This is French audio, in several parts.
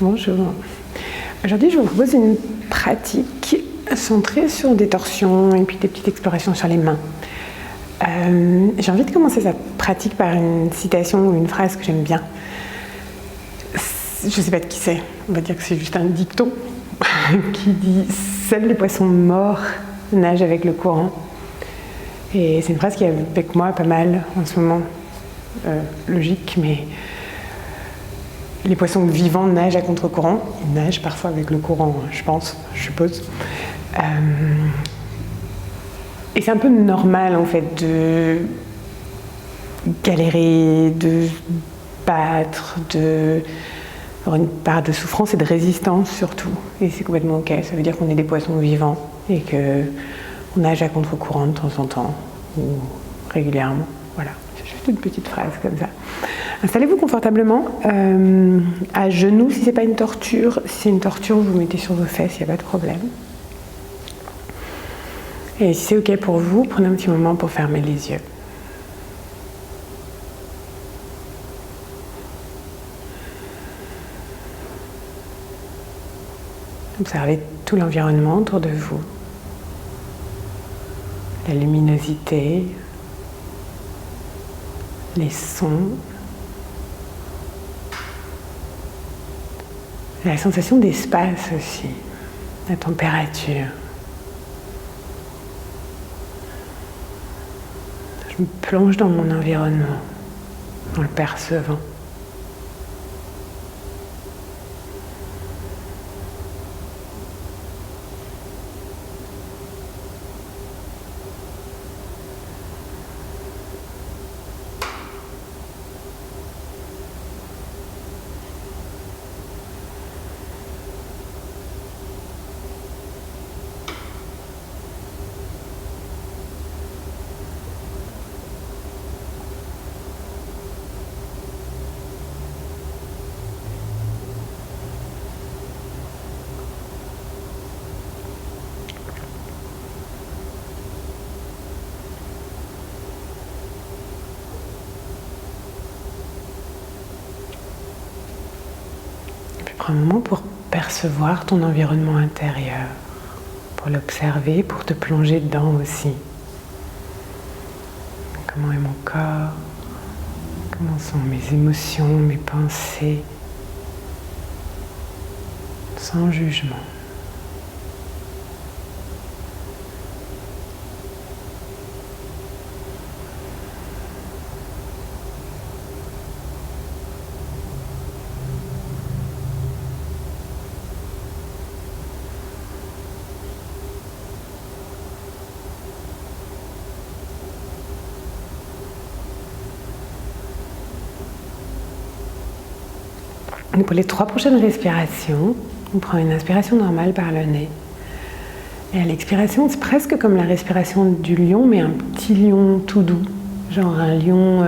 Bonjour. Aujourd'hui, je vous propose une pratique centrée sur des torsions et puis des petites explorations sur les mains. J'ai envie de commencer cette pratique par une citation ou une phrase que j'aime bien. Je ne sais pas de qui c'est, on va dire que c'est juste un dicton qui dit « Seuls les poissons morts nagent avec le courant ». Et c'est une phrase qui est avec moi pas mal en ce moment, logique, mais les poissons vivants nagent à contre-courant. Ils nagent parfois avec le courant, je suppose. Et c'est un peu normal en fait de galérer, de battre, avoir une part de souffrance et de résistance surtout. Et c'est complètement ok, ça veut dire qu'on est des poissons vivants et qu'on nage à contre-courant de temps en temps ou régulièrement. Voilà, c'est juste une petite phrase comme ça. Installez-vous confortablement, à genoux si c'est pas une torture. Si c'est une torture, vous vous mettez sur vos fesses, il n'y a pas de problème. Et si c'est ok pour vous, prenez un petit moment pour fermer les yeux. Observez tout l'environnement autour de vous, la luminosité, les sons, la sensation d'espace aussi, la température. Je me plonge dans mon environnement, en le percevant. Prends un moment pour percevoir ton environnement intérieur, pour l'observer, pour te plonger dedans aussi. Comment est mon corps? Comment sont mes émotions, mes pensées? Sans jugement. Pour les 3 prochaines respirations, on prend une inspiration normale par le nez. Et à l'expiration, c'est presque comme la respiration du lion, mais un petit lion tout doux, genre un lion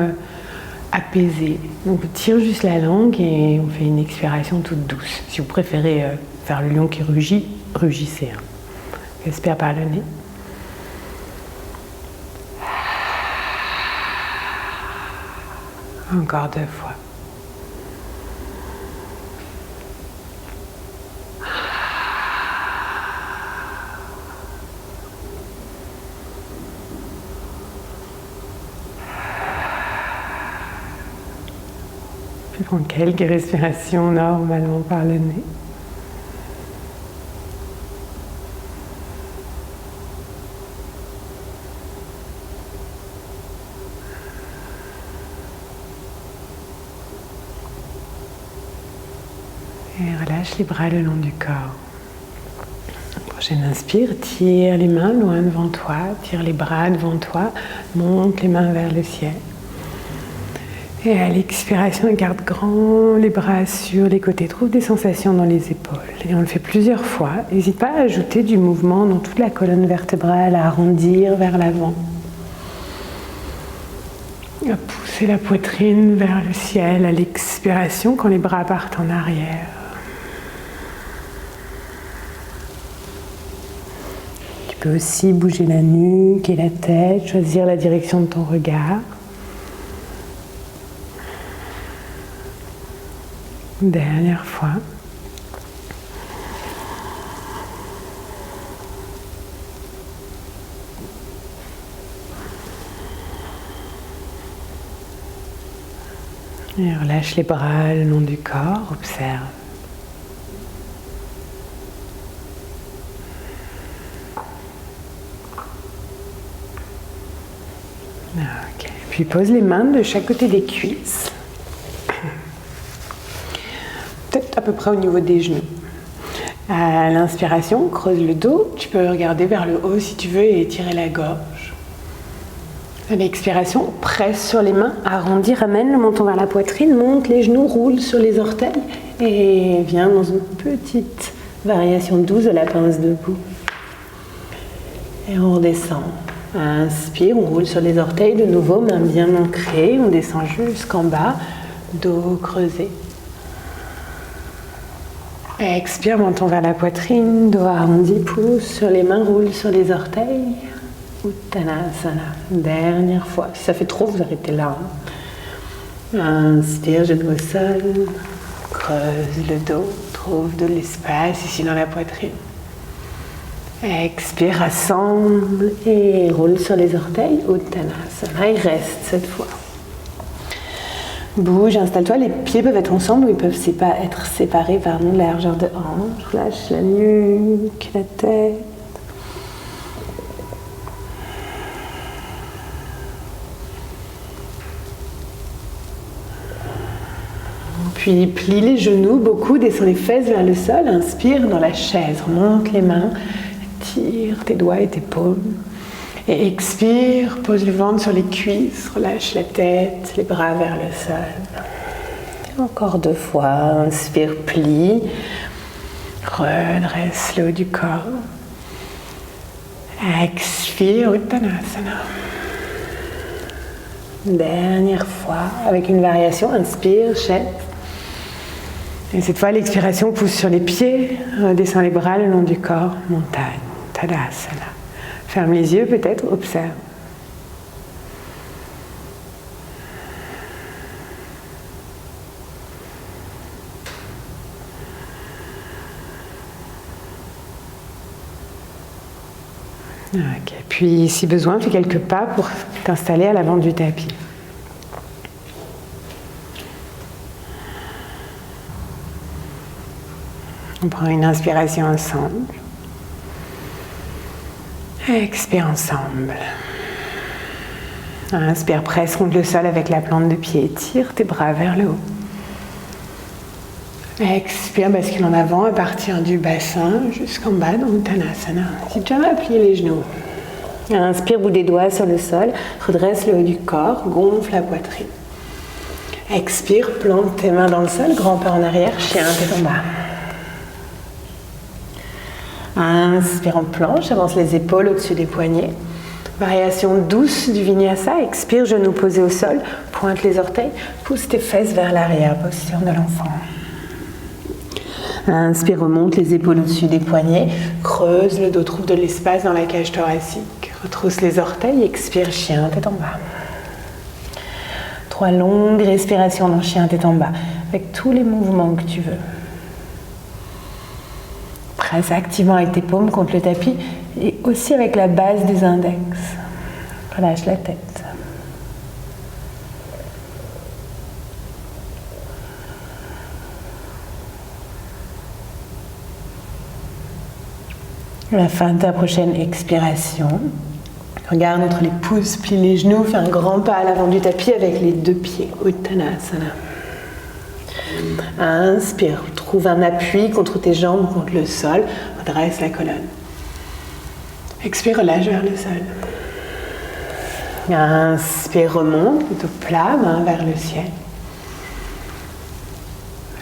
apaisé. Donc on tire juste la langue et on fait une expiration toute douce. Si vous préférez faire le lion qui rugit, rugissez. Expire par le nez. Encore 2 fois. Puis prends quelques respirations normalement par le nez. Et relâche les bras le long du corps. Prochaine inspire, tire les mains loin devant toi, tire les bras devant toi, monte les mains vers le ciel. Et à l'expiration, garde grand les bras sur les côtés, trouve des sensations dans les épaules. Et on le fait plusieurs fois. N'hésite pas à ajouter du mouvement dans toute la colonne vertébrale, à arrondir vers l'avant. À pousser la poitrine vers le ciel à l'expiration quand les bras partent en arrière. Tu peux aussi bouger la nuque et la tête, choisir la direction de ton regard. Dernière fois. Et relâche les bras le long du corps, observe. Okay. Puis pose les mains de chaque côté des cuisses. Peut-être à peu près au niveau des genoux. À l'inspiration, creuse le dos. Tu peux regarder vers le haut si tu veux et étirer la gorge. À l'expiration, presse sur les mains, arrondis, ramène le menton vers la poitrine, monte les genoux, roule sur les orteils et viens dans une petite variation douce de la pince debout. Et on redescend. Inspire, on roule sur les orteils de nouveau, main bien ancrée, on descend jusqu'en bas, dos creusé. Expire, menton vers la poitrine, dos arrondi, pouce sur les mains, roule sur les orteils. Uttanasana, dernière fois. Si ça fait trop, vous arrêtez là. Inspire, genou au sol, creuse le dos, trouve de l'espace ici dans la poitrine. Expire, rassemble et roule sur les orteils. Uttanasana, il reste cette fois. Bouge, installe-toi, les pieds peuvent être ensemble ou ils peuvent être séparés vers la largeur de hanche. Lâche la nuque, la tête. Puis plie les genoux, beaucoup, descends les fesses vers le sol, inspire dans la chaise, remonte les mains, tire tes doigts et tes paumes. Et expire, pose le ventre sur les cuisses, relâche la tête, les bras vers le sol. Et encore 2 fois, inspire, plie, redresse le haut du corps. Expire, Uttanasana. Dernière fois, avec une variation, inspire, chaise. Et cette fois, l'expiration pousse sur les pieds, descend les bras le long du corps, montagne, Tadasana. Ferme les yeux peut-être, observe. Ok, puis si besoin, fais quelques pas pour t'installer à l'avant du tapis. On prend une inspiration ensemble. Expire ensemble. Inspire, presse contre le sol avec la plante de pied. Tire tes bras vers le haut. Expire, bascule en avant à partir du bassin jusqu'en bas dans Uttanasana. Si tu as plié les genoux. Inspire, bout des doigts sur le sol. Redresse le haut du corps. Gonfle la poitrine. Expire, plante tes mains dans le sol. Grand pas en arrière. Chien, tête en bas. Inspire en planche, avance les épaules au-dessus des poignets. Variation douce du vinyasa. Expire, genoux posés au sol, pointe les orteils, pousse tes fesses vers l'arrière, posture de l'enfant. Inspire, remonte les épaules au-dessus des poignets, creuse le dos, trouve de l'espace dans la cage thoracique. Retrousse les orteils, expire, chien, tête en bas. 3 longues respirations dans chien, tête en bas, avec tous les mouvements que tu veux. Presse activement avec tes paumes contre le tapis et aussi avec la base des index. Relâche la tête. À la fin de ta prochaine expiration, regarde entre les pouces, plie les genoux, fais un grand pas à l'avant du tapis avec les 2 pieds. Uttanasana. Inspire, trouve un appui contre tes jambes, contre le sol, redresse la colonne. Expire, relâche vers le sol. Inspire, remonte, plutôt plat, main vers le ciel.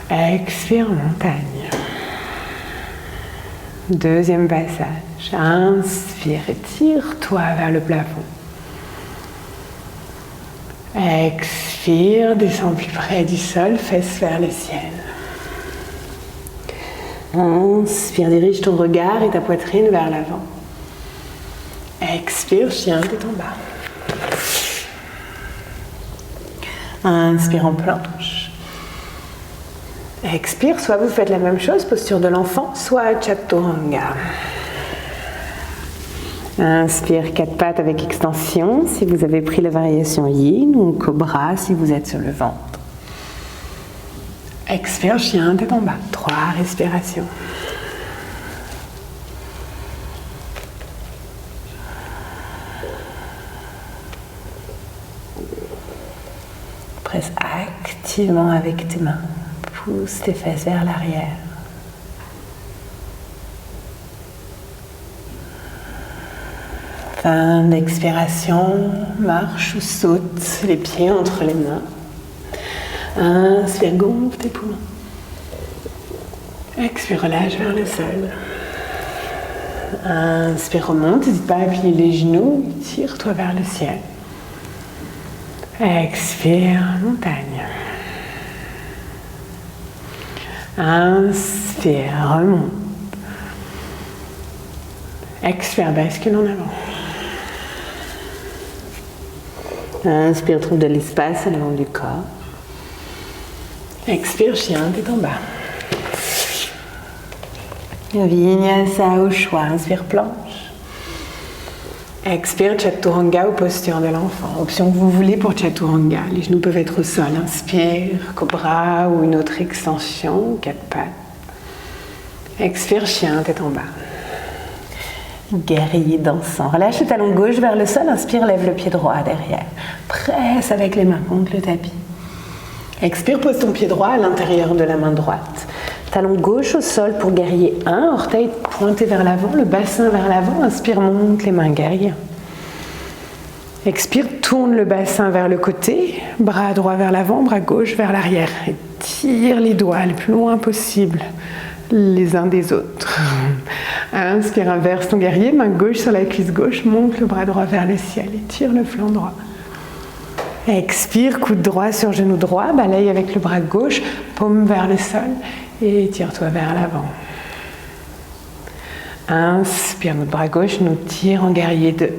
Expire, montagne. Deuxième passage. Inspire, tire-toi vers le plafond. Expire, descends plus près du sol, fesses vers le ciel. Inspire, dirige ton regard et ta poitrine vers l'avant. Expire, chien, tête en bas. Inspire en planche. Expire, soit vous faites la même chose, posture de l'enfant, soit chaturanga. Inspire, 4 pattes avec extension si vous avez pris la variation yin ou cobra si vous êtes sur le ventre. Expire, chien, tête en bas. 3 respirations. Presse activement avec tes mains. Pousse tes fesses vers l'arrière. Fin d'expiration, marche ou saute les pieds entre les mains. Inspire, gonfle tes poumons. Expire, relâche vers le sol. Inspire, remonte, n'hésite pas à appuyer les genoux, tire-toi vers le ciel. Expire, montagne. Inspire, remonte. Expire, bascule en avant. Inspire, trouve de l'espace à l'avant du corps. Expire, chien, tête en bas. Vinyasa au choix. Inspire, planche. Expire, Chaturanga ou posture de l'enfant. Option que vous voulez pour Chaturanga. Les genoux peuvent être au sol. Inspire, cobra ou une autre extension, 4 pattes. Expire, chien, tête en bas. Guerrier dansant. Relâche le talon gauche vers le sol. Inspire, lève le pied droit derrière. Presse avec les mains contre le tapis. Expire, pose ton pied droit à l'intérieur de la main droite. Talon gauche au sol pour guerrier 1. Orteil pointé vers l'avant, le bassin vers l'avant. Inspire, monte les mains, guerrier. Expire, tourne le bassin vers le côté. Bras droit vers l'avant, bras gauche vers l'arrière. Et tire les doigts le plus loin possible les uns des autres. Inspire, inverse ton guerrier, main gauche sur la cuisse gauche, monte le bras droit vers le ciel et tire le flanc droit. Expire, coude droit sur genou droit, balaye avec le bras gauche, paume vers le sol et tire-toi vers l'avant. Inspire, notre bras gauche nous tire en guerrier 2.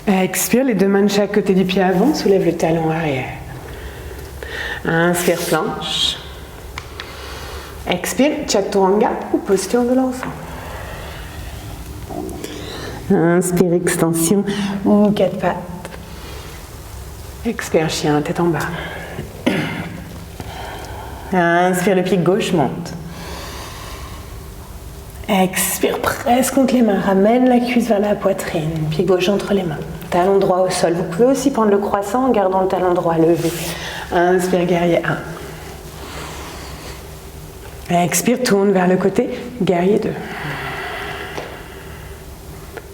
Expire, les 2 mains de chaque côté du pied avant, soulève le talon arrière. Inspire, planche. Expire, Chaturanga ou posture de l'enfant. Inspire, extension ou 4 pattes. Expire, chien, tête en bas. Inspire, le pied gauche monte. Expire, presse contre les mains, ramène la cuisse vers la poitrine, pied gauche entre les mains. Talon droit au sol. Vous pouvez aussi prendre le croissant en gardant le talon droit levé. Inspire, guerrier 1. Expire, tourne vers le côté, guerrier 2.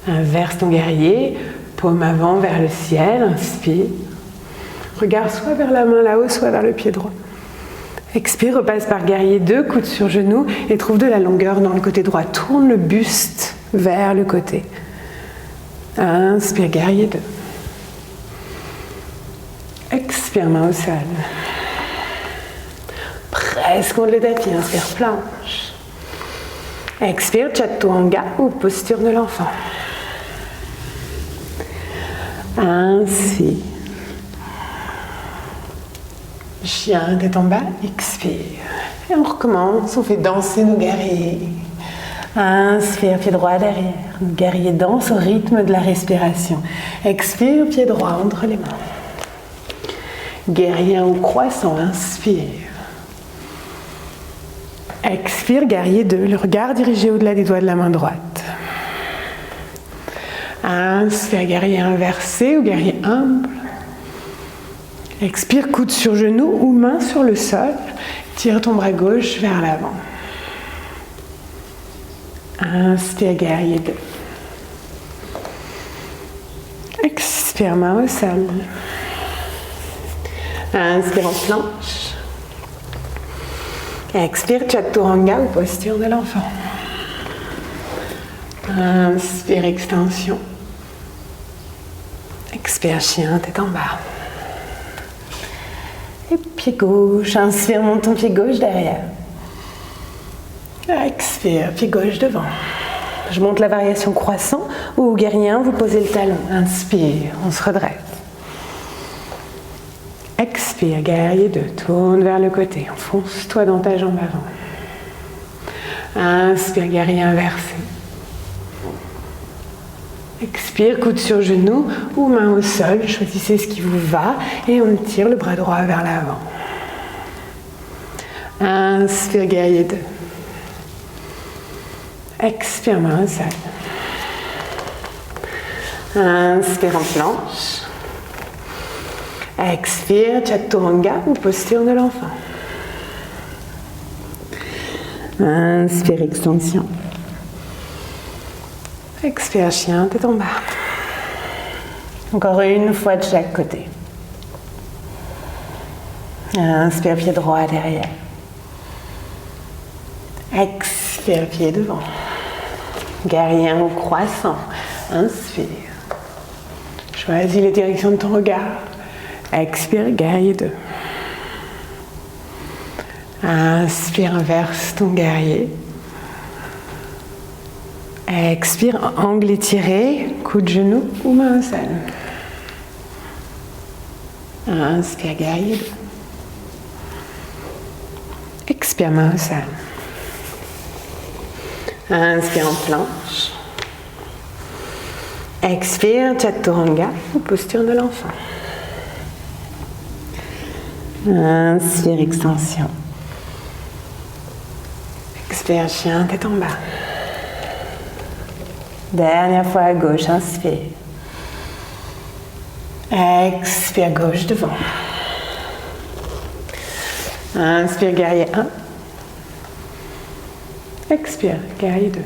Inverse ton guerrier, paume avant vers le ciel, inspire. Regard soit vers la main là-haut, soit vers le pied droit. Expire, repasse par guerrier 2, coude sur genou et trouve de la longueur dans le côté droit. Tourne le buste vers le côté. Inspire, guerrier 2. Expire, main au sol. Presse contre le tapis, inspire, planche. Expire, Chaturanga ou posture de l'enfant. Inspire. Chien, tête en bas, expire. Et on recommence, on fait danser nos guerriers. Inspire, pied droit derrière. Nos guerriers dansent au rythme de la respiration. Expire, pied droit entre les mains. Guerrier au croissant, inspire. Expire, guerrier 2, le regard dirigé au-delà des doigts de la main droite. Inspire, guerrier inversé ou guerrier humble. Expire, coude sur genou ou main sur le sol. Tire ton bras gauche vers l'avant. Inspire, guerrier 2. Expire, main au sol. Inspire en planche. Expire, Chaturanga ou posture de l'enfant. Inspire, extension. Expire, chien, tête en bas. Et pied gauche, inspire, monte ton pied gauche derrière. Expire, pied gauche devant. Je monte la variation croissant ou guerrier 1, vous posez le talon. Inspire, on se redresse. Expire, guerrier 2, tourne vers le côté. Enfonce-toi dans ta jambe avant. Inspire, guerrier inversé. Expire, coude sur genou ou main au sol, choisissez ce qui vous va et on tire le bras droit vers l'avant. Inspire, guerrier 2. Expire, main au sol. Inspire en planche. Expire, chaturanga ou posture de l'enfant. Inspire, extension. Expire, chien, tête en bas. Encore une fois de chaque côté. Inspire, pied droit derrière. Expire, pied devant. Guerrier ou croissant. Inspire. Choisis les directions de ton regard. Expire, guerrier 2. Inspire, inverse ton guerrier. Expire, angle étiré, coup de genou ou main au sol. Inspire, guerrier 2. Expire, main au sol. Inspire en planche. Expire, chaturanga ou posture de l'enfant. Inspire, extension. Expire, chien, tête en bas. Dernière fois à gauche, inspire. Expire, gauche devant. Inspire, guerrier 1. Expire, guerrier 2.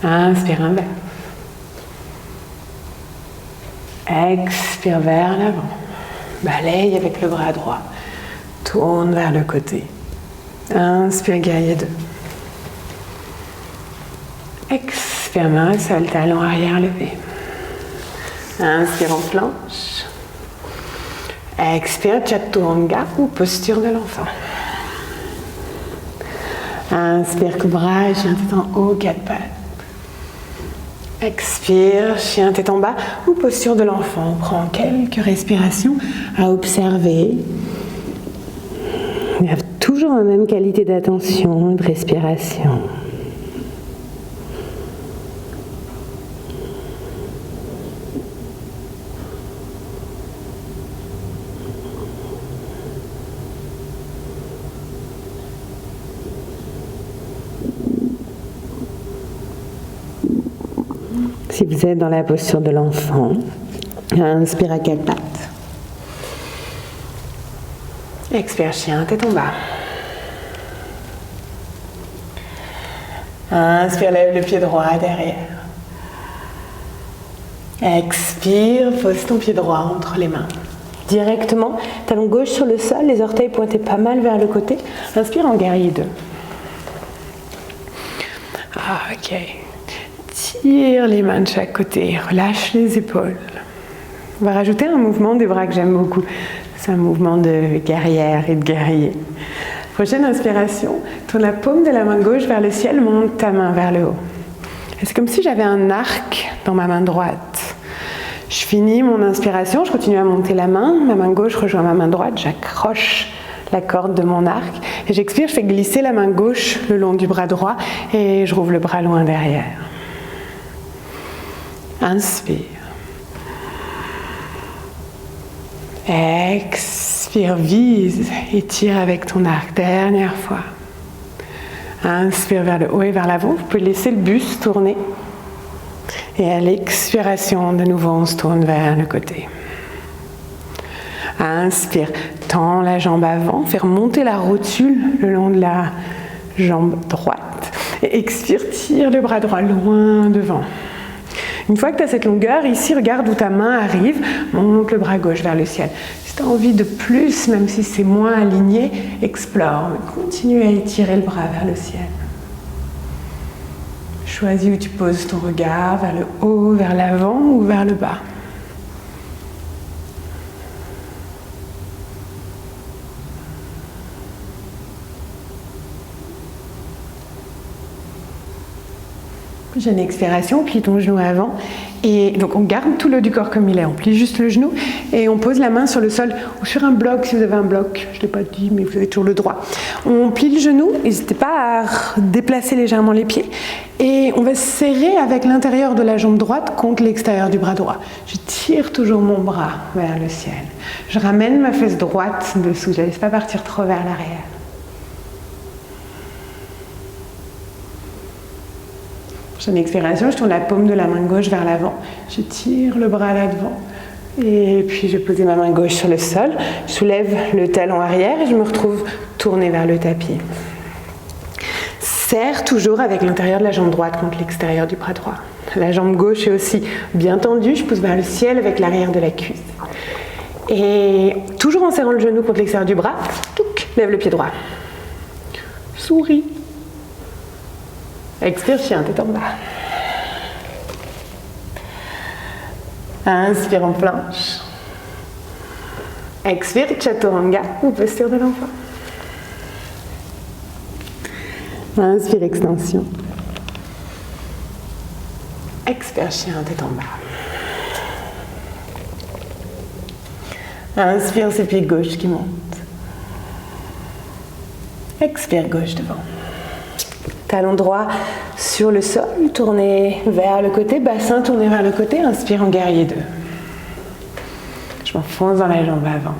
Inspire, inverse. Expire vers l'avant. Balaye avec le bras droit. Tourne vers le côté. Inspire, guerrier 2. Expire, main au sol, talon arrière levé. Inspire en planche. Expire, chaturanga ou posture de l'enfant. Inspire, cobra, chien tête en haut, 4 pattes. Expire, chien tête en bas ou posture de l'enfant. Prends quelques respirations à observer. Il y a toujours la même qualité d'attention, de respiration. Si vous êtes dans la posture de l'enfant, inspire à 4 pattes. Expire, chien, tête en bas. Inspire, lève le pied droit derrière. Expire, pose ton pied droit entre les mains. Directement, talon gauche sur le sol, les orteils pointés pas mal vers le côté. Inspire en guerrier 2. Ok. Tire les mains de chaque côté, relâche les épaules. On va rajouter un mouvement des bras que j'aime beaucoup. C'est un mouvement de guerrière et de guerrier. Prochaine inspiration, tourne la paume de la main gauche vers le ciel, monte ta main vers le haut. Et c'est comme si j'avais un arc dans ma main droite. Je finis mon inspiration, je continue à monter la main gauche rejoint ma main droite, j'accroche la corde de mon arc et j'expire, je fais glisser la main gauche le long du bras droit et je rouvre le bras loin derrière. Inspire. Expire, vise et tire avec ton arc. Dernière fois. Inspire vers le haut et vers l'avant. Vous pouvez laisser le buste tourner. Et à l'expiration, de nouveau, on se tourne vers le côté. Inspire, tends la jambe avant, fais remonter la rotule le long de la jambe droite. Et expire, tire le bras droit loin devant. Une fois que tu as cette longueur, ici, regarde où ta main arrive, monte le bras gauche vers le ciel. Si tu as envie de plus, même si c'est moins aligné, explore, mais continue à étirer le bras vers le ciel. Choisis où tu poses ton regard, vers le haut, vers l'avant ou vers le bas. J'ai une expiration, plie ton genou avant. Et donc on garde tout le haut du corps comme il est, on plie juste le genou et on pose la main sur le sol ou sur un bloc si vous avez un bloc, je ne l'ai pas dit mais vous avez toujours le droit. On plie le genou, n'hésitez pas à déplacer légèrement les pieds et on va serrer avec l'intérieur de la jambe droite contre l'extérieur du bras droit. Je tire toujours mon bras vers le ciel. Je ramène ma fesse droite dessous, je ne laisse pas partir trop vers l'arrière. Prochaine expiration, je tourne la paume de la main gauche vers l'avant. Je tire le bras là devant. Et puis je vais poser ma main gauche sur le sol. Je soulève le talon arrière et je me retrouve tournée vers le tapis. Serre toujours avec l'intérieur de la jambe droite contre l'extérieur du bras droit. La jambe gauche est aussi bien tendue. Je pousse vers le ciel avec l'arrière de la cuisse. Et toujours en serrant le genou contre l'extérieur du bras, lève le pied droit. Souris. Expire, chien, tête en bas. Inspire en planche. Expire, chaturanga ou posture de l'enfant. Inspire, extension. Expire, chien, tête en bas. Inspire, c'est pied gauche qui monte. Expire, gauche devant. Talon droit sur le sol, tourné vers le côté, bassin tourné vers le côté, inspire en guerrier 2. Je m'enfonce dans la jambe avant.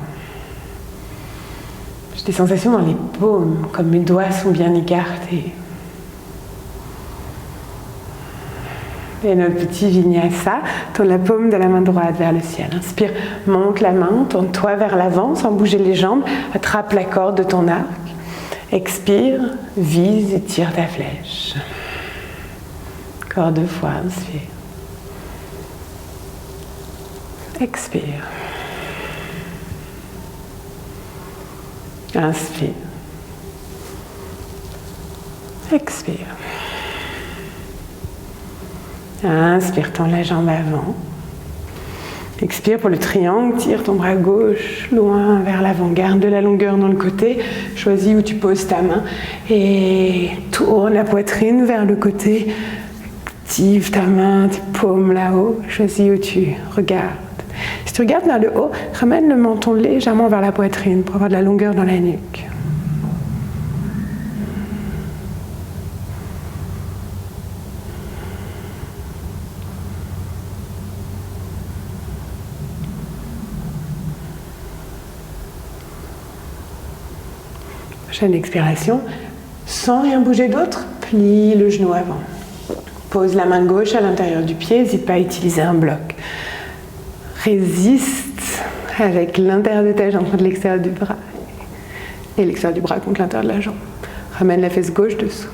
J'ai des sensations dans les paumes, comme mes doigts sont bien écartés. Et notre petit vinyasa, tourne la paume de la main droite vers le ciel. Inspire, monte la main, tourne-toi vers l'avant sans bouger les jambes, attrape la corde de ton arc. Expire, vise et tire ta flèche. Encore 2 fois, inspire. Expire. Inspire. Expire. Inspire, tends la jambe avant. Expire pour le triangle, tire ton bras gauche loin vers l'avant, garde de la longueur dans le côté, choisis où tu poses ta main et tourne la poitrine vers le côté, active ta main, tes paumes là-haut, choisis où tu regardes. Si tu regardes vers le haut, ramène le menton légèrement vers la poitrine pour avoir de la longueur dans la nuque. Prochaine expiration, sans rien bouger d'autre, plie le genou avant. Pose la main gauche à l'intérieur du pied, n'hésite pas à utiliser un bloc. Résiste avec l'intérieur de ta jambe contre l'extérieur du bras et l'extérieur du bras contre l'intérieur de la jambe. Ramène la fesse gauche dessous.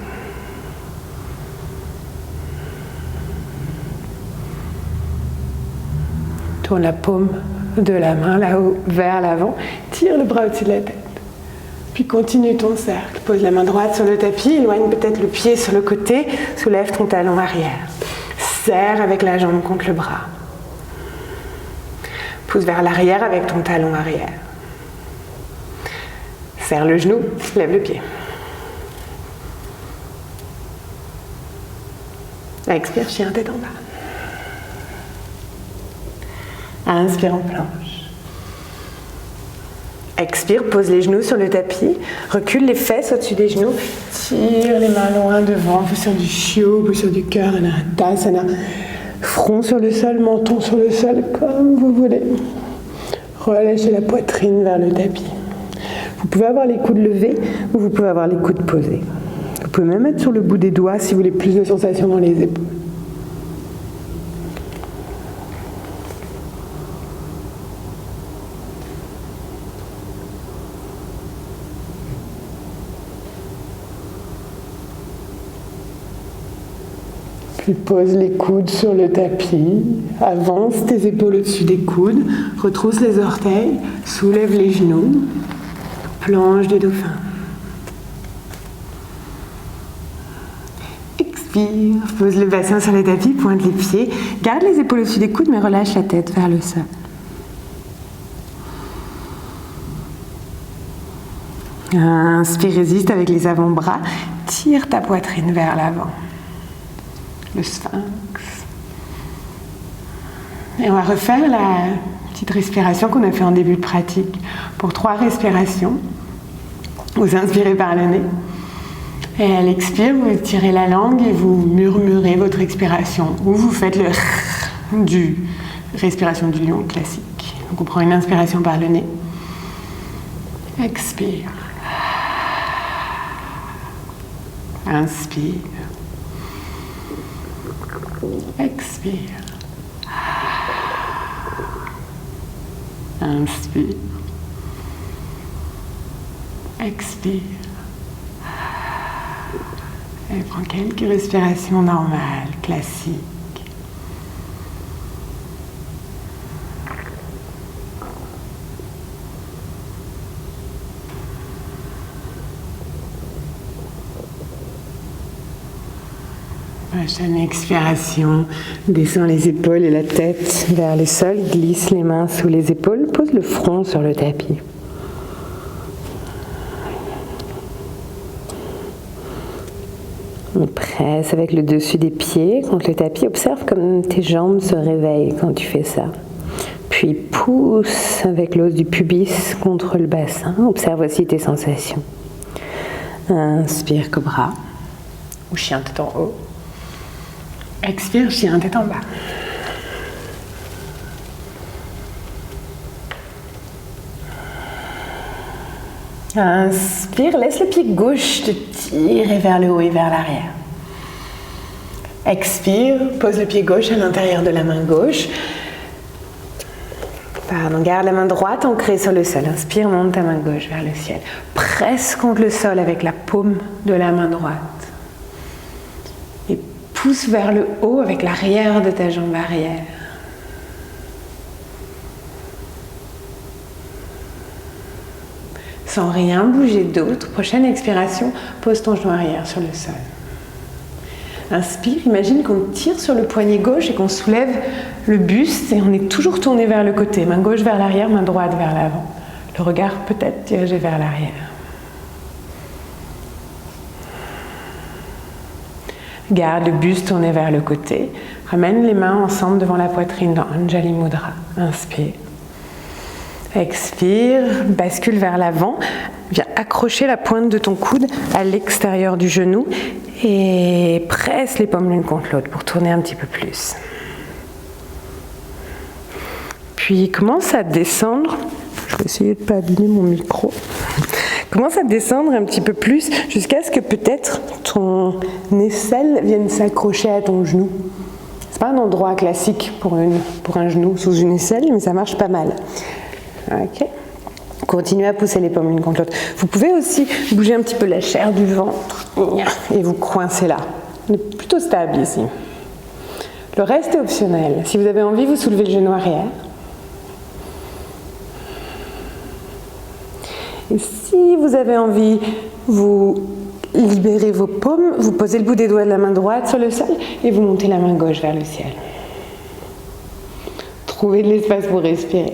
Tourne la paume de la main là-haut vers l'avant, tire le bras au-dessus de la tête. Puis continue ton cercle. Pose la main droite sur le tapis, éloigne peut-être le pied sur le côté, soulève ton talon arrière. Serre avec la jambe contre le bras. Pousse vers l'arrière avec ton talon arrière. Serre le genou, lève le pied. Expire, chien, tête en bas. Inspire en planche. Expire, pose les genoux sur le tapis, recule les fesses au-dessus des genoux, tire les mains loin devant, posture du chiot, posture du cœur, Anahata, front sur le sol, menton sur le sol, comme vous voulez. Relâchez la poitrine vers le tapis. Vous pouvez avoir les coudes levés ou vous pouvez avoir les coudes posés. Vous pouvez même être sur le bout des doigts si vous voulez plus de sensation dans les épaules. Puis pose les coudes sur le tapis, avance tes épaules au-dessus des coudes, retrousse les orteils, soulève les genoux, planche de dauphin. Expire, pose le bassin sur le tapis, pointe les pieds, garde les épaules au-dessus des coudes mais relâche la tête vers le sol. Inspire, résiste avec les avant-bras, tire ta poitrine vers l'avant. le sphinx. Et on va refaire la petite respiration qu'on a fait en début de pratique. Pour 3 respirations, vous inspirez par le nez. Et à l'expire, vous tirez la langue et vous murmurez votre expiration. Ou vous faites le du respiration du lion classique. Donc on prend une inspiration par le nez. Expire. Inspire. Expire. Inspire. Expire. Et prends quelques respirations normales, classiques. Prochaine expiration, descends les épaules et la tête vers le sol, glisse les mains sous les épaules, pose le front sur le tapis. Et presse avec le dessus des pieds contre le tapis, observe comme tes jambes se réveillent quand tu fais ça. Puis pousse avec l'os du pubis contre le bassin, observe aussi tes sensations. Inspire, cobra, ou chien tête en haut. Expire, chien tête en bas. Inspire, laisse le pied gauche te tirer vers le haut et vers l'arrière. Expire, pose le pied gauche à l'intérieur de la main gauche. Garde la main droite ancrée sur le sol. Inspire, monte ta main gauche vers le ciel. Presse contre le sol avec la paume de la main droite. Et pousse vers le haut avec l'arrière de ta jambe arrière. Sans rien bouger d'autre, prochaine expiration, pose ton genou arrière sur le sol. Inspire, imagine qu'on tire sur le poignet gauche et qu'on soulève le buste et on est toujours tourné vers le côté. Main gauche vers l'arrière, main droite vers l'avant. Le regard peut-être dirigé vers l'arrière. Garde le buste tourné vers le côté. Ramène les mains ensemble devant la poitrine dans Anjali Mudra. Inspire. Expire, bascule vers l'avant. Viens accrocher la pointe de ton coude à l'extérieur du genou et presse les paumes l'une contre l'autre pour tourner un petit peu plus. Puis commence à descendre. Je vais essayer de ne pas abîmer mon micro. Commence à descendre un petit peu plus jusqu'à ce que peut-être ton aisselle vienne s'accrocher à ton genou. C'est pas un endroit classique pour un genou sous une aisselle, mais ça marche pas mal. Ok. Continuez à pousser les paumes l'une contre l'autre. Vous pouvez aussi bouger un petit peu la chair du ventre et vous coincez là. On est plutôt stable ici. Le reste est optionnel. Si vous avez envie, vous soulevez le genou arrière. Et si vous avez envie, vous libérez vos paumes, vous posez le bout des doigts de la main droite sur le sol et vous montez la main gauche vers le ciel. Trouvez de l'espace pour respirer.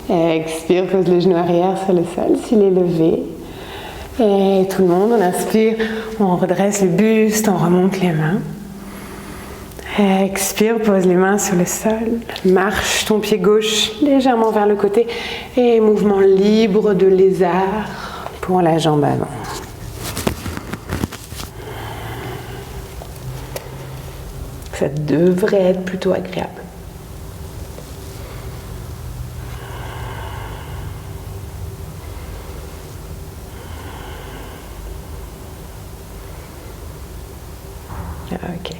Expire, pose le genou arrière sur le sol s'il est levé. Et tout le monde, on inspire, on redresse le buste, on remonte les mains. Expire, pose les mains sur le sol. Marche ton pied gauche légèrement vers le côté. Et mouvement libre de lézard pour la jambe avant. Ça devrait être plutôt agréable. Ok.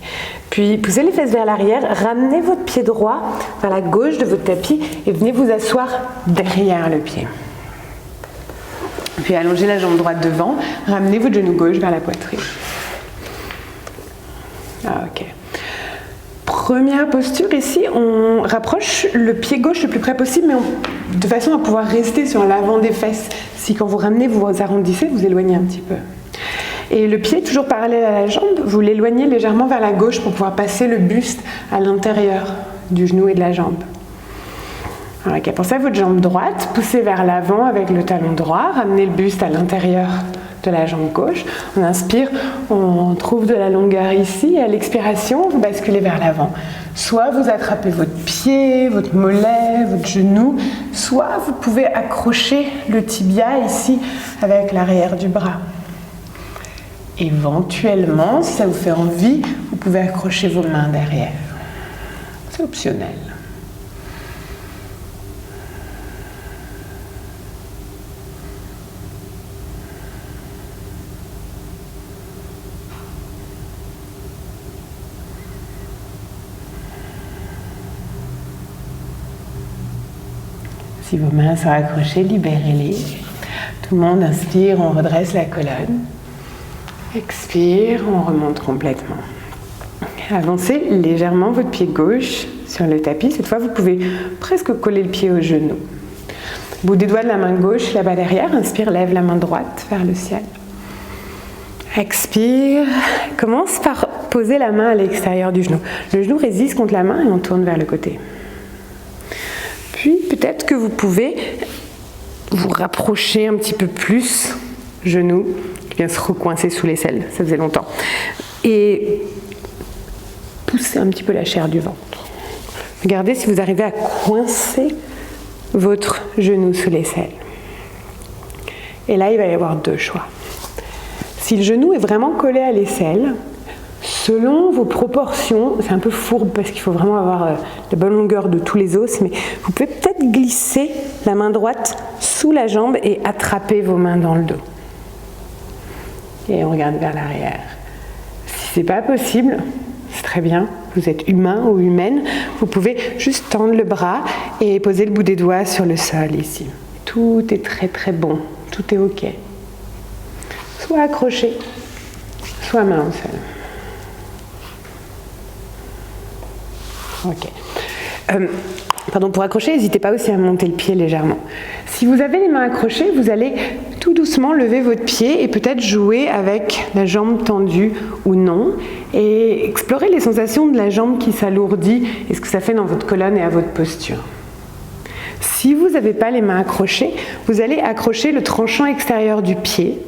Puis poussez les fesses vers l'arrière, ramenez votre pied droit vers la gauche de votre tapis et venez vous asseoir derrière le pied. Puis allongez la jambe droite devant, ramenez votre genou gauche vers la poitrine. Ok. Première posture ici, on rapproche le pied gauche le plus près possible, mais de façon à pouvoir rester sur l'avant des fesses. Si quand vous ramenez, vous arrondissez, vous éloignez un petit peu. Et le pied, toujours parallèle à la jambe, vous l'éloignez légèrement vers la gauche pour pouvoir passer le buste à l'intérieur du genou et de la jambe. Ok, pour ça, votre jambe droite, poussez vers l'avant avec le talon droit, ramenez le buste à l'intérieur de la jambe gauche. On inspire, on trouve de la longueur ici, et à l'expiration, vous basculez vers l'avant. Soit vous attrapez votre pied, votre mollet, votre genou, soit vous pouvez accrocher le tibia ici avec l'arrière du bras. Éventuellement, si ça vous fait envie, vous pouvez accrocher vos mains derrière. C'est optionnel. Si vos mains sont accrochées, libérez-les. Tout le monde inspire, on redresse la colonne. Expire, on remonte complètement. Avancez légèrement votre pied gauche sur le tapis. Cette fois, vous pouvez presque coller le pied au genou. Bout des doigts de la main gauche là-bas derrière. Inspire, lève la main droite vers le ciel. Expire. Commence par poser la main à l'extérieur du genou. Le genou résiste contre la main et on tourne vers le côté. Puis peut-être que vous pouvez vous rapprocher un petit peu plus, genou qui vient se recoincer sous l'aisselle, ça faisait longtemps, et pousser un petit peu la chair du ventre. Regardez si vous arrivez à coincer votre genou sous l'aisselle. Et là, il va y avoir deux choix. Si le genou est vraiment collé à l'aisselle, selon vos proportions, c'est un peu fourbe parce qu'il faut vraiment avoir la bonne longueur de tous les os, mais vous pouvez peut-être glisser la main droite sous la jambe et attraper vos mains dans le dos. Et on regarde vers l'arrière. Si c'est pas possible, c'est très bien, vous êtes humain ou humaine, vous pouvez juste tendre le bras et poser le bout des doigts sur le sol ici. Tout est très très bon, tout est ok. Soit accroché, soit main au sol. Ok. Pour accrocher, n'hésitez pas aussi à monter le pied légèrement. Si vous avez les mains accrochées, vous allez tout doucement lever votre pied et peut-être jouer avec la jambe tendue ou non et explorer les sensations de la jambe qui s'alourdit et ce que ça fait dans votre colonne et à votre posture. Si vous n'avez pas les mains accrochées, vous allez accrocher le tranchant extérieur du pied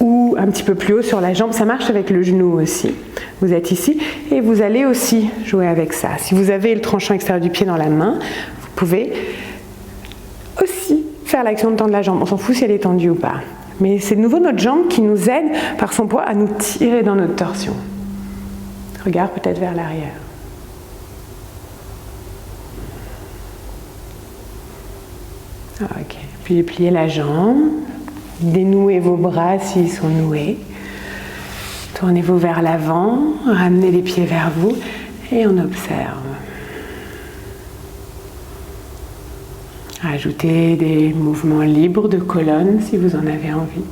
ou un petit peu plus haut sur la jambe, ça marche avec le genou aussi. Vous êtes ici et vous allez aussi jouer avec ça. Si vous avez le tranchant extérieur du pied dans la main, vous pouvez aussi faire l'action de tendre la jambe. On s'en fout si elle est tendue ou pas. Mais c'est de nouveau notre jambe qui nous aide par son poids à nous tirer dans notre torsion. Regarde peut-être vers l'arrière. Ok. Puis pliez la jambe. Dénouez vos bras s'ils sont noués. Tournez-vous vers l'avant, ramenez les pieds vers vous et on observe. Ajoutez des mouvements libres de colonne si vous en avez envie.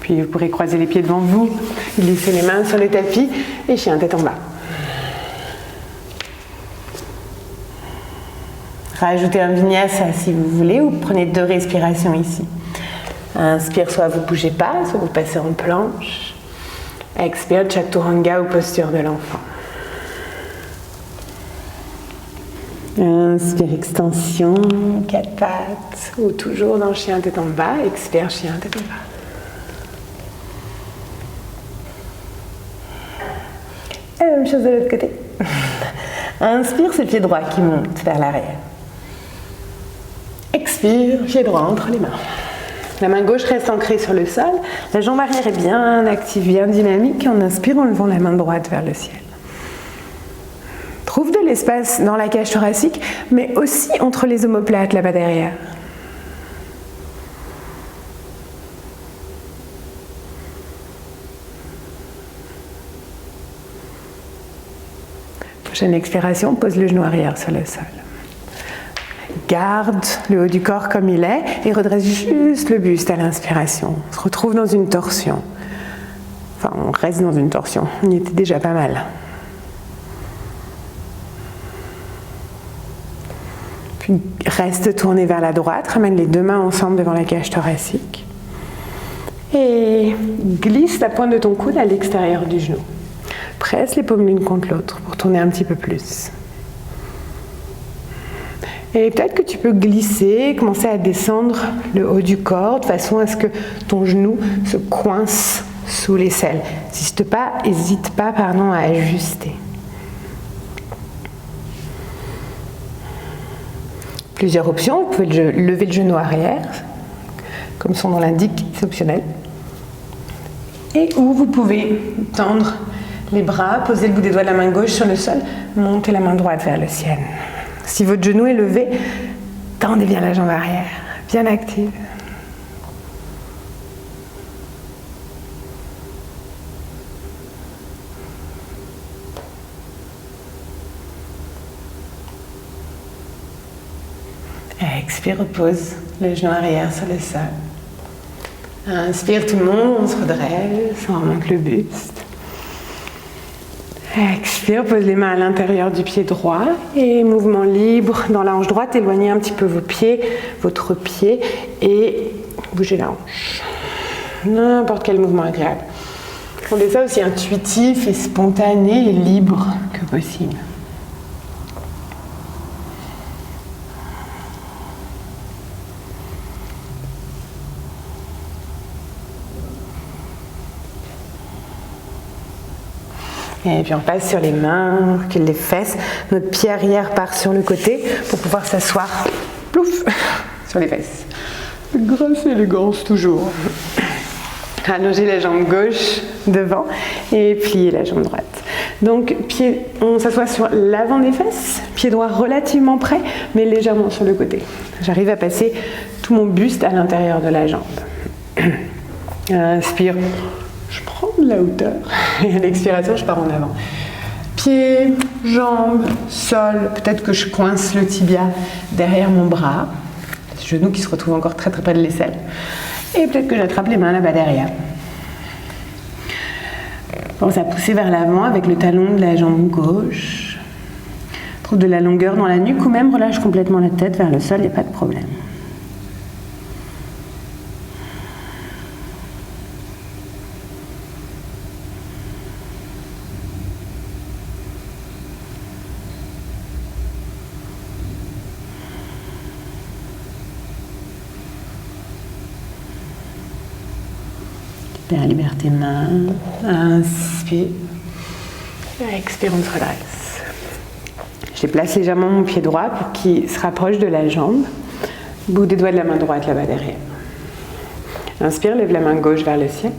Puis vous pourrez croiser les pieds devant vous, glisser les mains sur le tapis et chien tête en bas. Rajoutez un vinyasa si vous voulez ou prenez 2 respirations ici. Inspire, soit vous ne bougez pas, soit vous passez en planche. Expire, chaturanga ou posture de l'enfant. Inspire, extension, 4 pattes ou toujours dans chien tête en bas. Expire, chien tête en bas. Et même chose de l'autre côté. Inspire, c'est le pied droit qui monte vers l'arrière. Expire, pied droit entre les mains. La main gauche reste ancrée sur le sol. La jambe arrière est bien active, bien dynamique. On inspire en levant la main droite vers le ciel. Trouve de l'espace dans la cage thoracique, mais aussi entre les omoplates là-bas derrière. Prochaine expiration, pose le genou arrière sur le sol. Garde le haut du corps comme il est et redresse juste le buste à l'inspiration. On se retrouve dans une torsion. Enfin, on reste dans une torsion. On y était déjà pas mal. Puis reste tourné vers la droite. Ramène les 2 mains ensemble devant la cage thoracique. Et glisse la pointe de ton coude à l'extérieur du genou. presse les paumes l'une contre l'autre pour tourner un petit peu plus. Et peut-être que tu peux glisser, commencer à descendre le haut du corps de façon à ce que ton genou se coince sous l'aisselle. N'hésite pas à ajuster. Plusieurs options. Vous pouvez lever le genou arrière, comme son nom l'indique, c'est optionnel. Et ou vous pouvez tendre les bras, poser le bout des doigts de la main gauche sur le sol, monter la main droite vers le ciel. Si votre genou est levé, tendez bien la jambe arrière, bien active. Expire, repose le genou arrière sur le sol. Inspire tout le monde, on se redresse, on remonte le buste. Expire, pose les mains à l'intérieur du pied droit et mouvement libre dans la hanche droite, éloignez un petit peu votre pied et bougez la hanche. N'importe quel mouvement agréable. Rendez ça aussi intuitif et spontané et libre que possible. Et puis on passe sur les mains, on recule les fesses. Notre pied arrière part sur le côté pour pouvoir s'asseoir, plouf, sur les fesses. Grosse élégance toujours. Allonger la jambe gauche devant et plier la jambe droite. Donc on s'assoit sur l'avant des fesses, pied droit relativement près, mais légèrement sur le côté. J'arrive à passer tout mon buste à l'intérieur de la jambe. Inspire. Je prends de la hauteur et à l'expiration, je pars en avant. Pieds, jambes, sol. Peut-être que je coince le tibia derrière mon bras. Ce genou qui se retrouve encore très très près de l'aisselle. Et peut-être que j'attrape les mains là-bas derrière. Pense à pousser vers l'avant avec le talon de la jambe gauche. Trouve de la longueur dans la nuque ou même relâche complètement la tête vers le sol, il n'y a pas de problème. Libère tes mains, inspire, expire, on se redresse. Je déplace légèrement mon pied droit pour qu'il se rapproche de la jambe, bout des doigts de la main droite là-bas derrière. Inspire, lève la main gauche vers le ciel.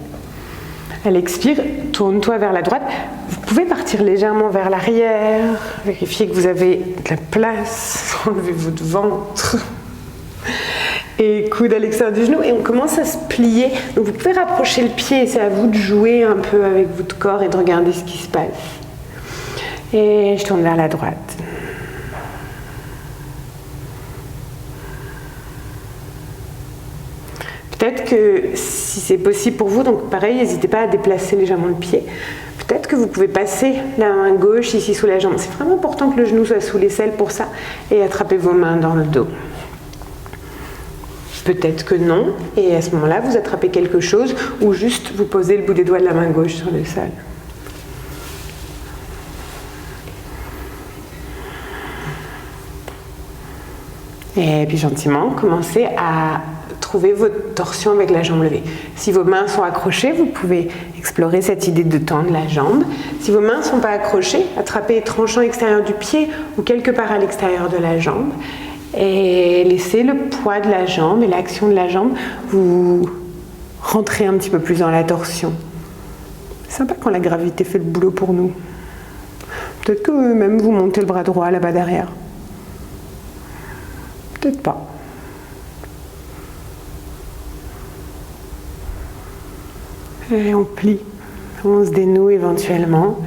À l'expire, tourne-toi vers la droite. Vous pouvez partir légèrement vers l'arrière, vérifiez que vous avez de la place, enlevez votre ventre. Et coude à l'extérieur du genou et on commence à se plier. Donc vous pouvez rapprocher le pied, c'est à vous de jouer un peu avec votre corps et de regarder ce qui se passe. Et je tourne vers la droite. Peut-être que si c'est possible pour vous, donc pareil, n'hésitez pas à déplacer légèrement le pied. Peut-être que vous pouvez passer la main gauche ici sous la jambe. C'est vraiment important que le genou soit sous l'aisselle pour ça et attrapez vos mains dans le dos. Peut-être que non, et à ce moment-là, vous attrapez quelque chose ou juste vous posez le bout des doigts de la main gauche sur le sol. Et puis gentiment, commencez à trouver votre torsion avec la jambe levée. Si vos mains sont accrochées, vous pouvez explorer cette idée de tendre la jambe. Si vos mains ne sont pas accrochées, attrapez le tranchant extérieur du pied ou quelque part à l'extérieur de la jambe. Et laissez le poids de la jambe et l'action de la jambe vous rentrer un petit peu plus dans la torsion. C'est sympa quand la gravité fait le boulot pour nous. Peut-être que même vous montez le bras droit là-bas derrière. Peut-être pas. Et on plie, on se dénoue éventuellement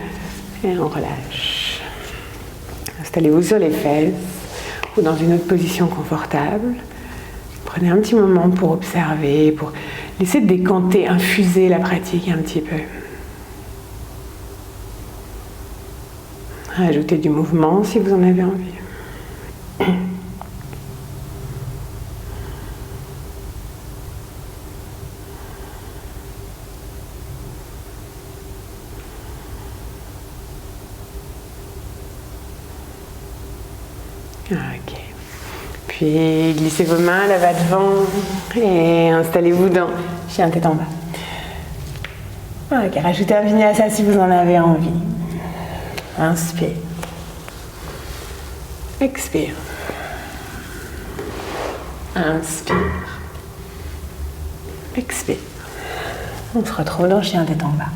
et on relâche. Installez-vous sur les fesses ou dans une autre position confortable. Prenez un petit moment pour observer, pour laisser décanter, infuser la pratique un petit peu. Ajoutez du mouvement si vous en avez envie. Puis glissez vos mains là-bas devant et installez-vous dans chien tête en bas. Ok, rajoutez un vinyasa si vous en avez envie. Inspire. Expire. Inspire. Expire. On se retrouve dans chien tête en bas.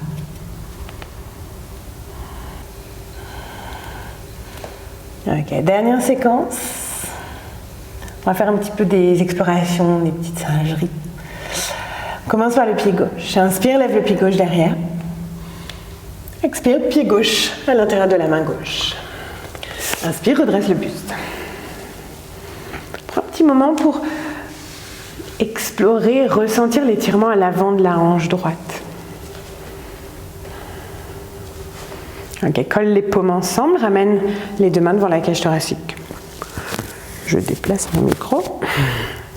Ok, dernière séquence. On va faire un petit peu des explorations, des petites singeries. On commence par le pied gauche. Inspire, lève le pied gauche derrière. Expire, pied gauche à l'intérieur de la main gauche. Inspire, redresse le buste. Prends un petit moment pour explorer, ressentir l'étirement à l'avant de la hanche droite. Ok, colle les paumes ensemble, ramène les deux mains devant la cage thoracique. Je déplace mon micro.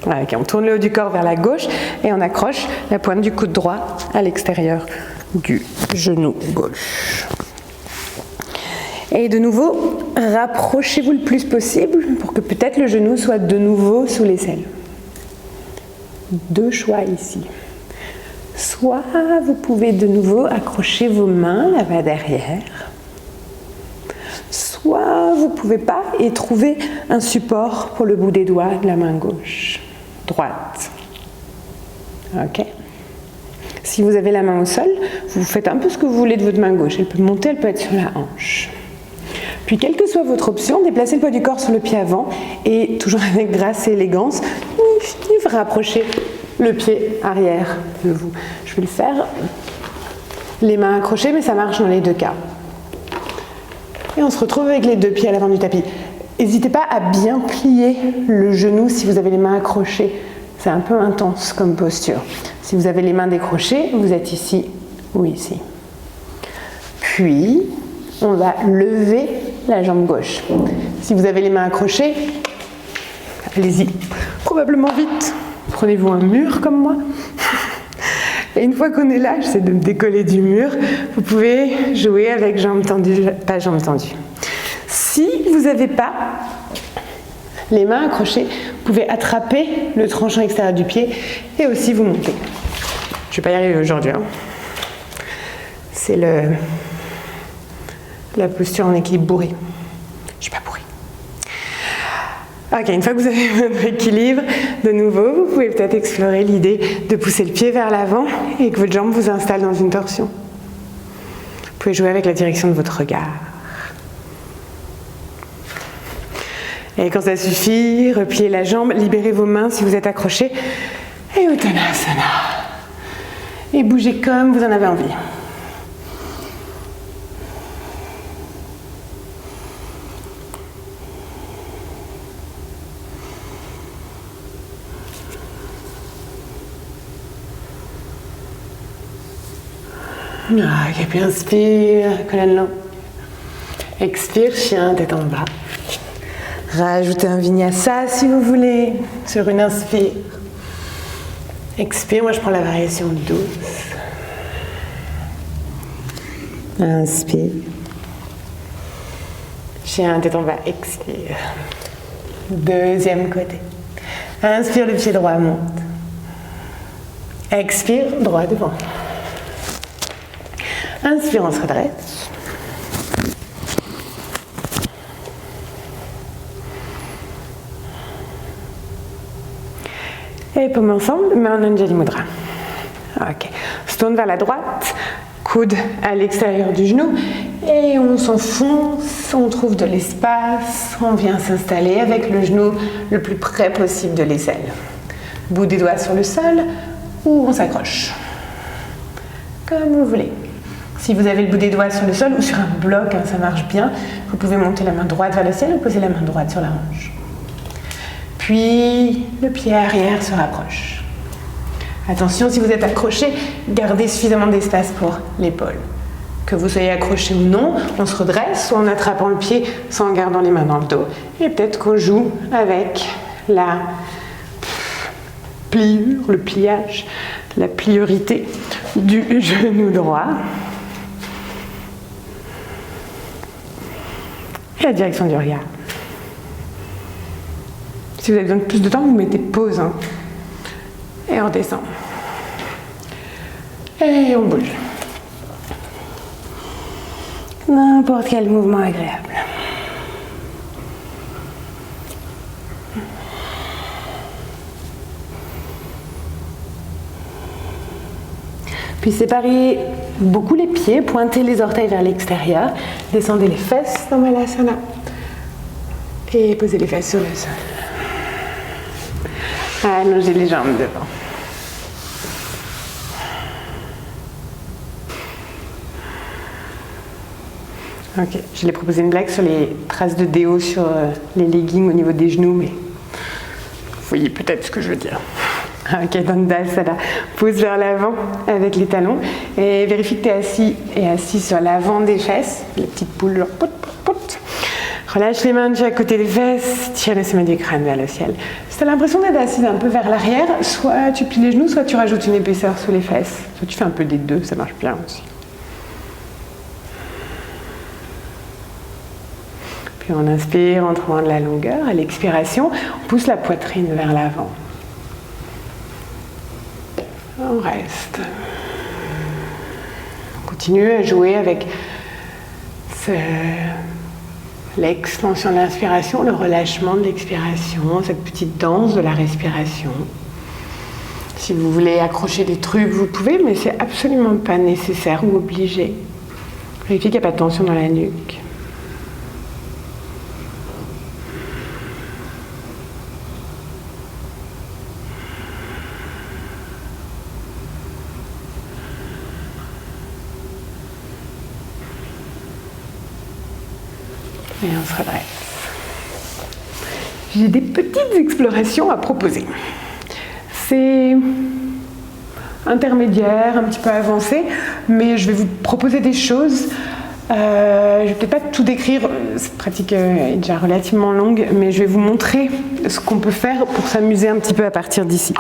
Ok, on tourne le haut du corps vers la gauche et on accroche la pointe du coude droit à l'extérieur du genou gauche. Et de nouveau, rapprochez-vous le plus possible pour que peut-être le genou soit de nouveau sous l'aisselle. Deux choix ici. Soit vous pouvez de nouveau accrocher vos mains là-bas derrière, soit vous ne pouvez pas et trouver un support pour le bout des doigts de la main gauche, droite. Ok. Si vous avez la main au sol, vous faites un peu ce que vous voulez de votre main gauche. Elle peut monter, elle peut être sur la hanche. Puis, quelle que soit votre option, déplacez le poids du corps sur le pied avant et, toujours avec grâce et élégance, rapprochez le pied arrière de vous. Je vais le faire les mains accrochées, mais ça marche dans les deux cas. Et on se retrouve avec les deux pieds à l'avant du tapis. N'hésitez pas à bien plier le genou si vous avez les mains accrochées. C'est un peu intense comme posture. Si vous avez les mains décrochées, vous êtes ici ou ici. Puis, on va lever la jambe gauche. Si vous avez les mains accrochées, allez-y, probablement vite. Prenez-vous un mur comme moi. Et une fois qu'on est là, j'essaie de me décoller du mur, vous pouvez jouer avec jambes tendues, pas jambes tendues. Si vous n'avez pas les mains accrochées, vous pouvez attraper le tranchant extérieur du pied et aussi vous monter. Je ne vais pas y arriver aujourd'hui. C'est la posture en équilibre bourré. Je ne suis pas bourrée. Ok, une fois que vous avez votre équilibre, de nouveau, vous pouvez peut-être explorer l'idée de pousser le pied vers l'avant et que votre jambe vous installe dans une torsion. Vous pouvez jouer avec la direction de votre regard. Et quand ça suffit, repliez la jambe, libérez vos mains si vous êtes accrochés et Uttanasana. Et bougez comme vous en avez envie. Ok, puis inspire, colonne longue. Expire, chien, tête en bas. Rajoutez un vinyasa si vous voulez, sur une inspire. Expire, moi je prends la variation douce. Inspire. Chien, tête en bas, expire. Deuxième côté. Inspire, le pied droit monte. Expire, droit devant. Inspire, on se redresse. Et paumes ensemble, main en Anjali Mudra. Ok. On se tourne vers la droite, coude à l'extérieur du genou et on s'enfonce, on trouve de l'espace, on vient s'installer avec le genou le plus près possible de l'aisselle. Bout des doigts sur le sol ou on s'accroche. Comme vous voulez. Si vous avez le bout des doigts sur le sol ou sur un bloc, ça marche bien, vous pouvez monter la main droite vers le ciel ou poser la main droite sur la hanche. Puis, le pied arrière se rapproche. Attention, si vous êtes accroché, gardez suffisamment d'espace pour l'épaule. Que vous soyez accroché ou non, on se redresse, soit en attrapant le pied, soit en gardant les mains dans le dos. Et peut-être qu'on joue avec la pliure, le pliage, la pliurité du genou droit. Et la direction du regard. Si vous avez besoin de plus de temps, vous mettez pause. Hein. Et on redescend. Et on bouge. N'importe quel mouvement agréable. Puis séparez beaucoup les pieds, pointez les orteils vers l'extérieur, descendez les fesses dans Malasana et posez les fesses sur le sol. Allongez les jambes devant. Ok, je vais proposer une blague sur les traces de déo sur les leggings au niveau des genoux, mais vous voyez peut-être ce que je veux dire. Ok, Dandasana, pose vers l'avant avec les talons et vérifie que tu es assis et assis sur l'avant des fesses, les petites poules, genre pout, pout, pout. Relâche les mains de chaque côté des fesses, tire le sommet du crâne vers le ciel. Si tu as l'impression d'être assise un peu vers l'arrière, soit tu plies les genoux, soit tu rajoutes une épaisseur sous les fesses. Soit tu fais un peu des deux, ça marche bien aussi. Puis on inspire en trouvant de la longueur. À l'expiration, on pousse la poitrine vers l'avant. On reste. On continue à jouer avec l'expansion de l'inspiration, le relâchement de l'expiration, cette petite danse de la respiration. Si vous voulez accrocher des trucs, vous pouvez, mais c'est absolument pas nécessaire ou obligé. Vérifiez qu'il n'y a pas de tension dans la nuque. Et on se redresse. J'ai des petites explorations à proposer. C'est intermédiaire, un petit peu avancé, mais je vais vous proposer des choses. Je ne vais peut-être pas tout décrire, cette pratique est déjà relativement longue, mais je vais vous montrer ce qu'on peut faire pour s'amuser un petit peu à partir d'ici.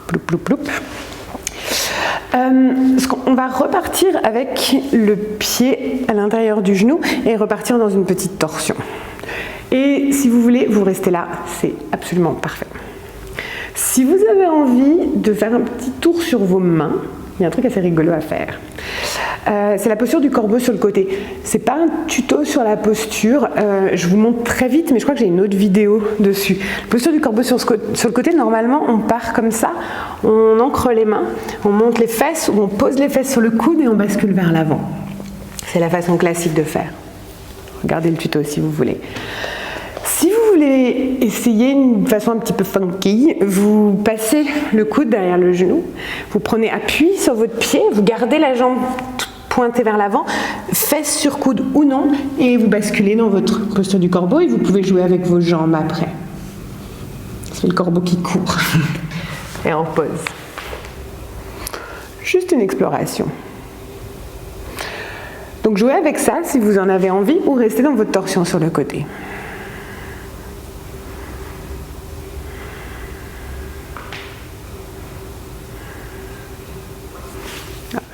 Ploup, ploup, ploup. On va repartir avec le pied à l'intérieur du genou et repartir dans une petite torsion. Et si vous voulez, vous restez là, c'est absolument parfait. Si vous avez envie de faire un petit tour sur vos mains, il y a un truc assez rigolo à faire. C'est la posture du corbeau sur le côté. C'est pas un tuto sur la posture, je vous montre très vite, mais je crois que j'ai une autre vidéo dessus. La posture du corbeau sur le côté, normalement, on part comme ça, on ancre les mains, on monte les fesses, ou on pose les fesses sur le coude et on bascule vers l'avant. C'est la façon classique de faire. Regardez le tuto si vous voulez. Si vous voulez essayer une façon un petit peu funky, vous passez le coude derrière le genou, vous prenez appui sur votre pied, vous gardez la jambe pointée vers l'avant, fesses sur coude ou non, et vous basculez dans votre posture du corbeau et vous pouvez jouer avec vos jambes après. C'est le corbeau qui court. Et on pose. Juste une exploration. Donc jouez avec ça si vous en avez envie ou restez dans votre torsion sur le côté.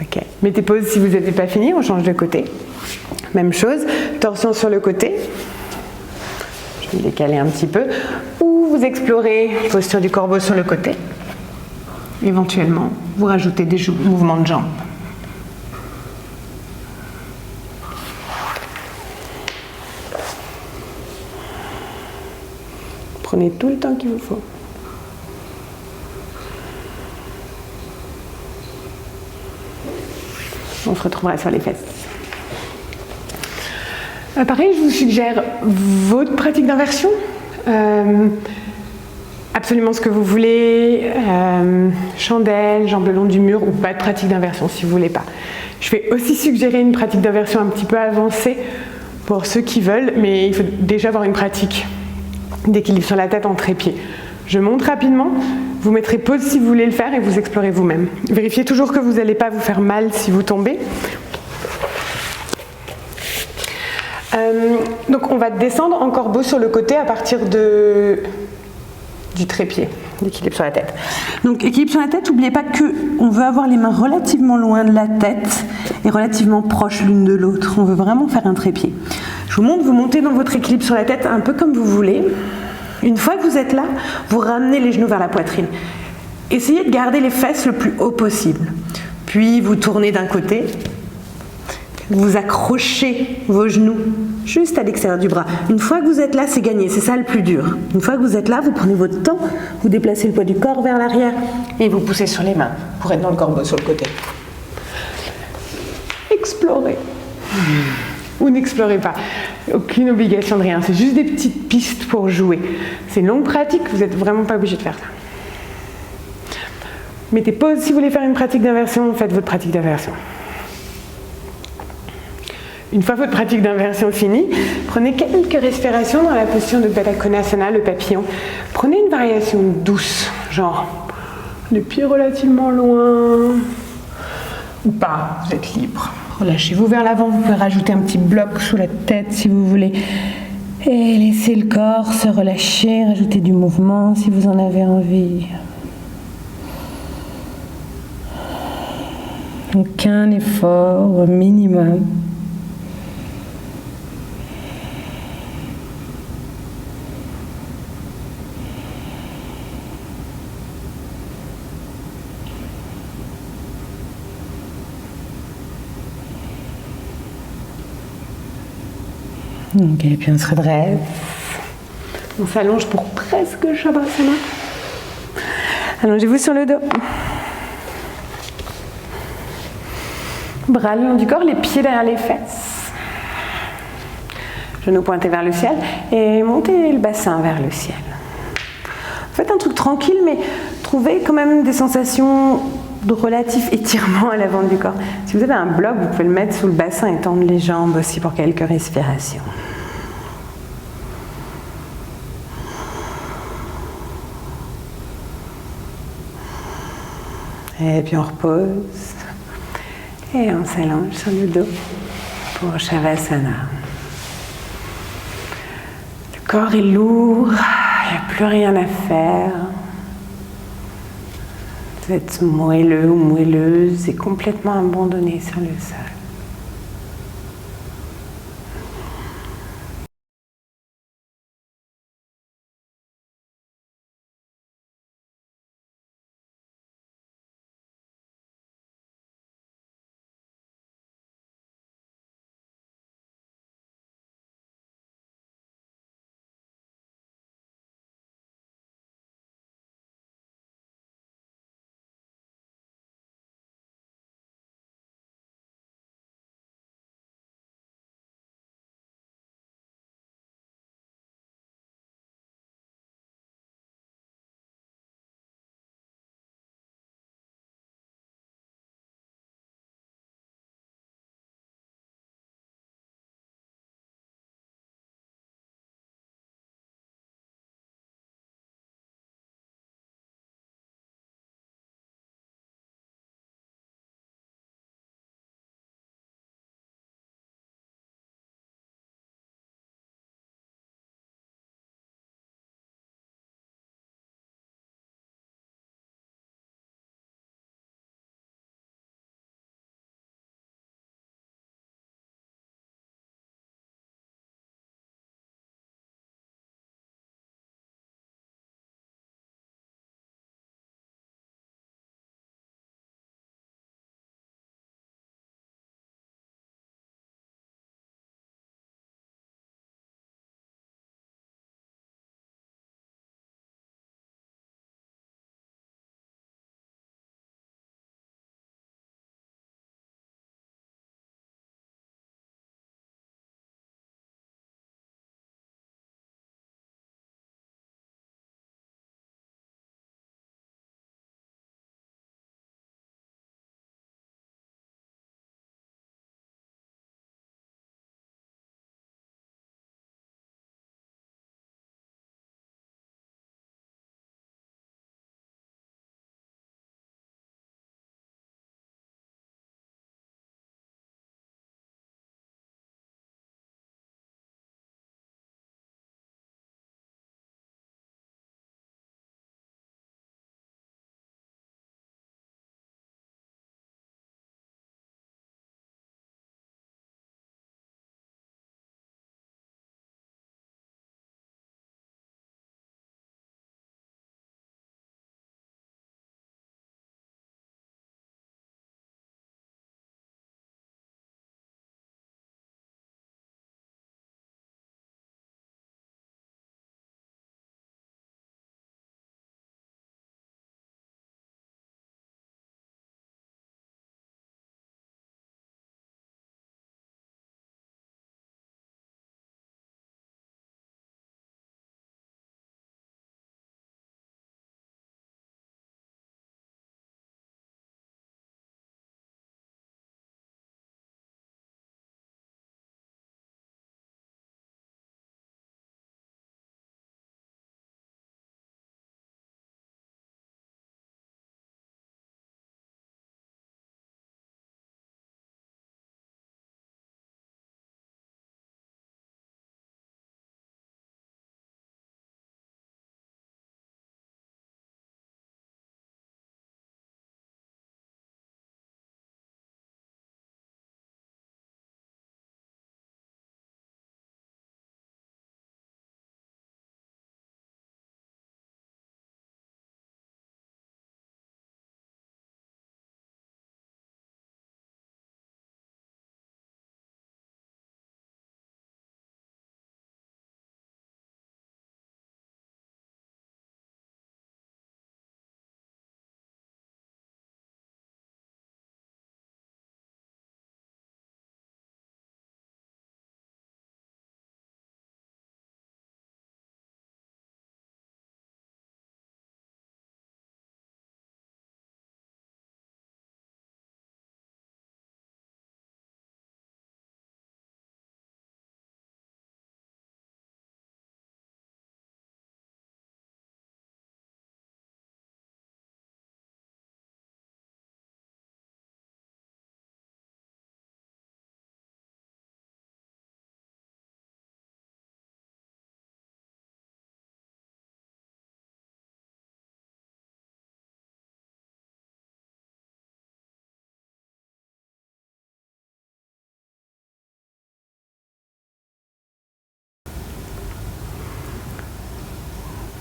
Ok, mettez pause si vous n'avez pas fini, on change de côté. Même chose, torsion sur le côté. Je vais décaler un petit peu. Ou vous explorez posture du corbeau sur le côté. Éventuellement, vous rajoutez des mouvements de jambes. Prenez tout le temps qu'il vous faut. On se retrouvera sur les fesses. Pareil, je vous suggère votre pratique d'inversion. Absolument ce que vous voulez. Chandelle, jambes le long du mur ou pas de pratique d'inversion si vous voulez pas. Je vais aussi suggérer une pratique d'inversion un petit peu avancée pour ceux qui veulent, mais il faut déjà avoir une pratique d'équilibre sur la tête en trépied. Je montre rapidement, vous mettrez pause si vous voulez le faire et vous explorez vous-même. Vérifiez toujours que vous n'allez pas vous faire mal si vous tombez. Donc on va descendre en corbeau sur le côté à partir du trépied, d'équilibre sur la tête. Donc équilibre sur la tête, n'oubliez pas qu'on veut avoir les mains relativement loin de la tête et relativement proches l'une de l'autre. On veut vraiment faire un trépied. Je vous montre, vous montez dans votre équilibre sur la tête un peu comme vous voulez. Une fois que vous êtes là, vous ramenez les genoux vers la poitrine. Essayez de garder les fesses le plus haut possible. Puis vous tournez d'un côté. Vous accrochez vos genoux juste à l'extérieur du bras. Une fois que vous êtes là, c'est gagné. C'est ça le plus dur. Une fois que vous êtes là, vous prenez votre temps. Vous déplacez le poids du corps vers l'arrière. Et vous poussez sur les mains pour être dans le corbeau sur le côté. Explorez. Ou n'explorez pas. Aucune obligation de rien. C'est juste des petites pistes pour jouer. C'est une longue pratique, vous n'êtes vraiment pas obligé de faire ça. Mettez pause si vous voulez faire une pratique d'inversion, faites votre pratique d'inversion. Une fois votre pratique d'inversion finie, prenez quelques respirations dans la position de Baddha Konasana, le papillon. Prenez une variation douce, genre les pieds relativement loin, ou pas, vous êtes libre. Relâchez-vous vers l'avant, vous pouvez rajouter un petit bloc sous la tête si vous voulez. Et laissez le corps se relâcher, rajouter du mouvement si vous en avez envie. Aucun effort au minimum. Ok, puis on se redresse. On s'allonge pour presque Shavasana. Allongez-vous sur le dos. Bras le long du corps, les pieds derrière les fesses. Genoux pointés vers le ciel et montez le bassin vers le ciel. Faites un truc tranquille, mais trouvez quand même des sensations de relatif étirement à l'avant du corps. Si vous avez un bloc, vous pouvez le mettre sous le bassin et tendre les jambes aussi pour quelques respirations. Et puis on repose et on s'allonge sur le dos pour Shavasana. Le corps est lourd, il n'y a plus rien à faire. Vous êtes moelleux ou moelleuse et complètement abandonné sur le sol.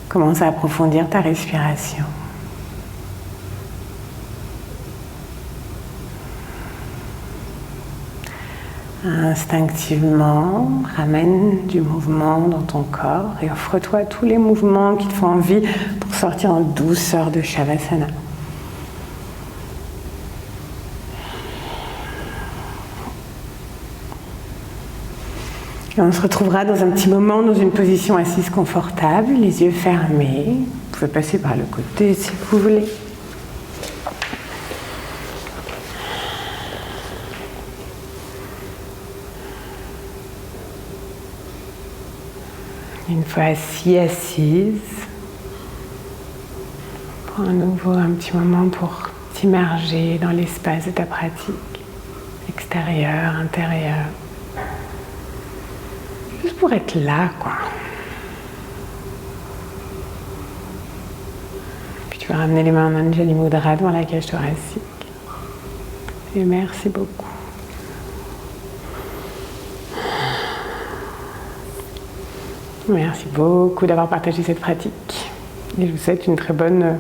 Commence à approfondir ta respiration. Instinctivement, ramène du mouvement dans ton corps et offre-toi tous les mouvements qui te font envie pour sortir en douceur de Shavasana. Et on se retrouvera dans un petit moment dans une position assise confortable, les yeux fermés. Vous pouvez passer par le côté si vous voulez. Une fois assise, prends à nouveau un petit moment pour t'immerger dans l'espace de ta pratique, extérieur, intérieur. Juste pour être là, quoi. Puis tu vas ramener les mains en Anjali Mudra devant la cage thoracique. Et merci beaucoup. Merci beaucoup d'avoir partagé cette pratique. Et je vous souhaite une très bonne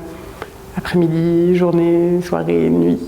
après-midi, journée, soirée, nuit.